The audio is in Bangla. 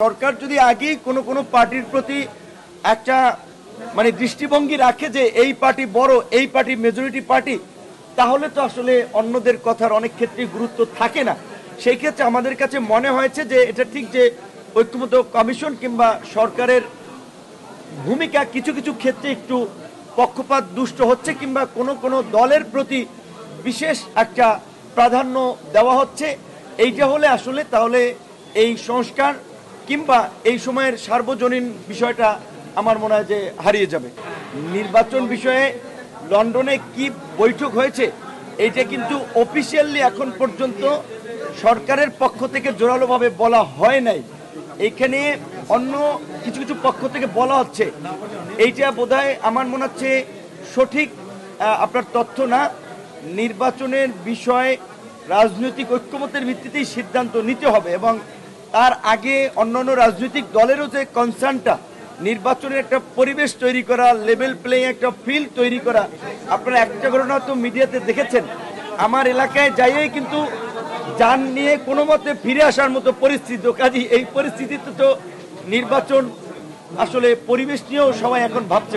সরকার যদি আগেই কোনো পার্টির প্রতি একটা মানে দৃষ্টিভঙ্গি রাখে যে এই পার্টি বড়, এই পার্টি মেজরিটি পার্টি, তাহলে তো আসলে অন্যদের কথার অনেক ক্ষেত্রে গুরুত্ব থাকে না। সেই ক্ষেত্রে আমাদের কাছে মনে হয়েছে যে এটা ঠিক যে ঐক্যমত্য কমিশন কিংবা সরকারের ভূমিকা কিছু কিছু ক্ষেত্রে একটু পক্ষপাত দুষ্ট হচ্ছে কিংবা কোনো দলের প্রতি বিশেষ একটা প্রাধান্য দেওয়া হচ্ছে। এইটা হলে আসলে তাহলে এই সংস্কার কিংবা এই সময়ের সার্বজনীন বিষয়টা আমার মনে হয় যে হারিয়ে যাবে। নির্বাচন বিষয়ে লন্ডনে কি বৈঠক হয়েছে এইটা কিন্তু অফিসিয়ালি এখন পর্যন্ত সরকারের পক্ষ থেকে জোরালোভাবে বলা হয় নাই। এইখানে অন্য কিছু কিছু পক্ষ থেকে বলা হচ্ছে, এইটা বোধহয় আমার মনে হচ্ছে সঠিক আপনার তথ্য না। নির্বাচনের বিষয়ে রাজনৈতিক ঐক্যমত্যের ভিত্তিতেই সিদ্ধান্ত নিতে হবে এবং তার আগে অন্যান্য রাজনৈতিক দলেরও যে কনসার্নটা, নির্বাচনের একটা পরিবেশ তৈরি করা, লেভেল প্লেইং একটা ফিল্ড তৈরি করা। আপনারা একটা ঘটনা তো মিডিয়াতে দেখেছেন, আমার এলাকায় যাইয়ে কিন্তু যান নিয়ে কোনো মতে ফিরে আসার মতো পরিস্থিতি। কাজে এই পরিস্থিতিতে তো নির্বাচন আসলে পরিবেশ নিয়েও সবাই এখন ভাবছে।